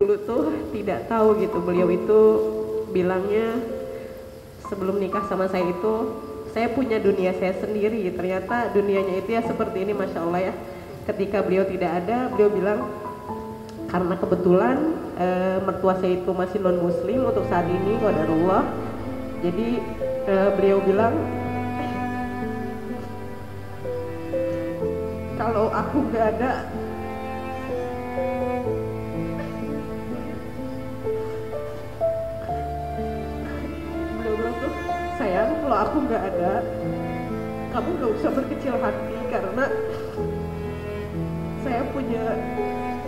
Dulu tuh tidak tahu gitu, beliau itu bilangnya sebelum nikah sama saya itu saya punya dunia saya sendiri. Ternyata dunianya itu ya seperti ini, Masya Allah ya. Ketika beliau tidak ada, beliau bilang karena kebetulan mertua saya itu masih non muslim untuk saat ini, qadarullah. Jadi beliau bilang kalau aku nggak ada, beliau bilang tuh, sayang kalau aku nggak ada, kamu nggak usah berkecil hati karena saya punya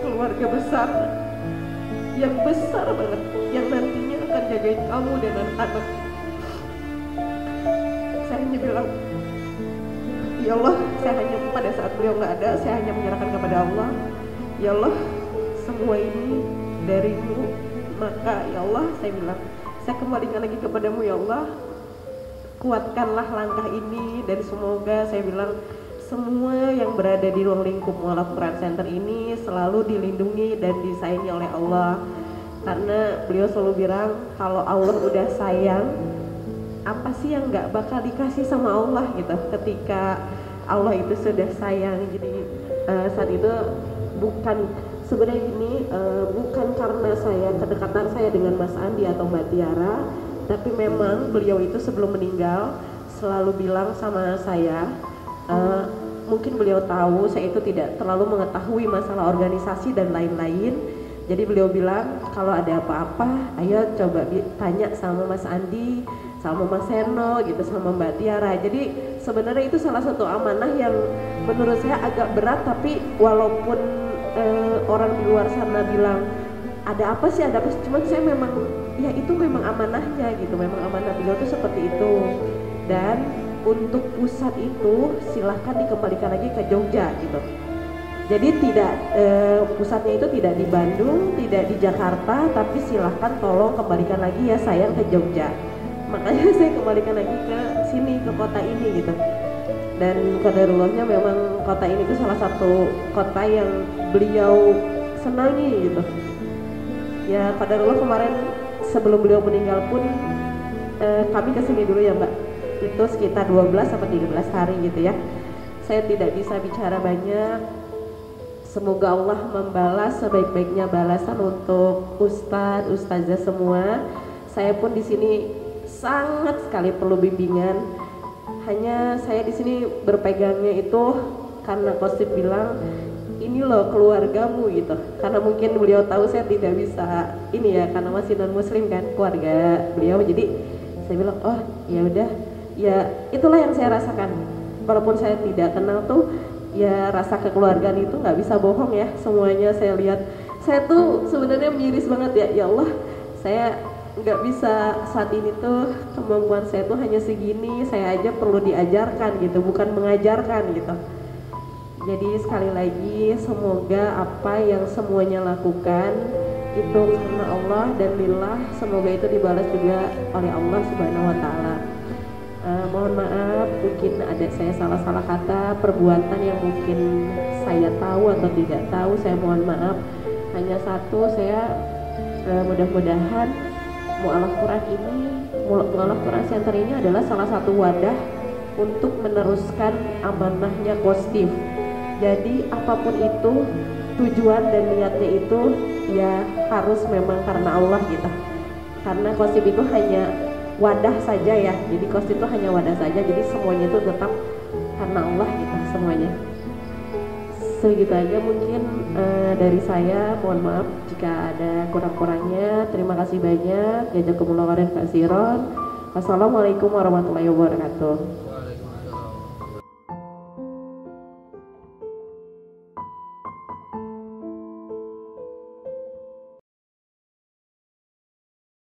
keluarga besar yang besar banget yang nantinya akan jagain kamu dan anak-anak. Saya hanya bilang, ya Allah, saya hanya pada saat beliau nggak ada, saya hanya menyerahkan kepada Allah. Ya Allah, semua ini darimu, maka ya Allah, saya bilang, saya kembalikan lagi kepadamu ya Allah. Kuatkanlah langkah ini dan semoga, saya bilang, semua yang berada di ruang lingkup Mu'alaf Quran Center ini selalu dilindungi dan disayangi oleh Allah. Karena beliau selalu bilang kalau Allah udah sayang, apa sih yang nggak bakal dikasih sama Allah gitu. Ketika Allah itu sudah sayang, jadi saat itu bukan sebenarnya ini bukan karena saya kedekatan saya dengan Mas Andi atau Mbak Tiara, tapi memang beliau itu sebelum meninggal selalu bilang sama saya. Mungkin beliau tahu saya itu tidak terlalu mengetahui masalah organisasi dan lain-lain. Jadi beliau bilang kalau ada apa-apa, ayo coba tanya sama Mas Andi, sama Mas Seno gitu, sama Mbak Tiara. Jadi sebenarnya itu salah satu amanah yang menurut saya agak berat, tapi walaupun orang di luar sana bilang ada apa sih, cuman saya memang ya itu memang amanahnya gitu, memang amanah beliau tuh seperti itu. Dan untuk pusat itu silahkan dikembalikan lagi ke Jogja gitu. Jadi tidak pusatnya itu tidak di Bandung, tidak di Jakarta, tapi silahkan tolong kembalikan lagi ya sayang ke Jogja. Makanya saya kembalikan lagi ke sini, ke kota ini gitu. Dan qadarullahnya memang kota ini itu salah satu kota yang beliau senangi gitu. Ya qadarullah kemarin sebelum beliau meninggal pun kami kesini dulu ya Mbak. Itu sekitar 12 sampai 13 hari gitu ya. Saya tidak bisa bicara banyak. Semoga Allah membalas sebaik-baiknya balasan untuk ustadz, ustazah semua. Saya pun di sini sangat sekali perlu bimbingan. Hanya saya di sini berpegangnya itu karena Qosib bilang ini loh keluargamu gitu. Karena mungkin beliau tahu saya tidak bisa ini ya, karena masih non muslim kan keluarga beliau. Jadi saya bilang oh ya udah, ya itulah yang saya rasakan. Walaupun saya tidak kenal tuh, ya rasa kekeluargaan itu nggak bisa bohong ya. Semuanya saya lihat, saya tuh sebenarnya miris banget ya. Ya Allah, saya nggak bisa saat ini tuh, kemampuan saya tuh hanya segini. Saya aja perlu diajarkan gitu, bukan mengajarkan gitu. Jadi sekali lagi semoga apa yang semuanya lakukan itu karena Allah dan lillah, semoga itu dibalas juga oleh Allah Subhanahu wa Ta'ala. Mohon maaf mungkin ada saya salah-salah kata, perbuatan yang mungkin saya tahu atau tidak tahu, saya mohon maaf. Hanya satu, saya mudah-mudahan Mu'alaf Quran Center ini adalah salah satu wadah untuk meneruskan amanahnya Qostif. Jadi apapun itu tujuan dan niatnya itu ya harus memang karena Allah gitu. Karena Qostif itu hanya wadah saja ya, jadi Qostif itu hanya wadah saja, jadi semuanya itu tetap karena Allah gitu semuanya. Segitu aja mungkin dari saya, mohon maaf jika ada kurang-kurangnya. Terima kasih banyak. Jazakumullah khairan katsiran. Wassalamualaikum warahmatullahi wabarakatuh.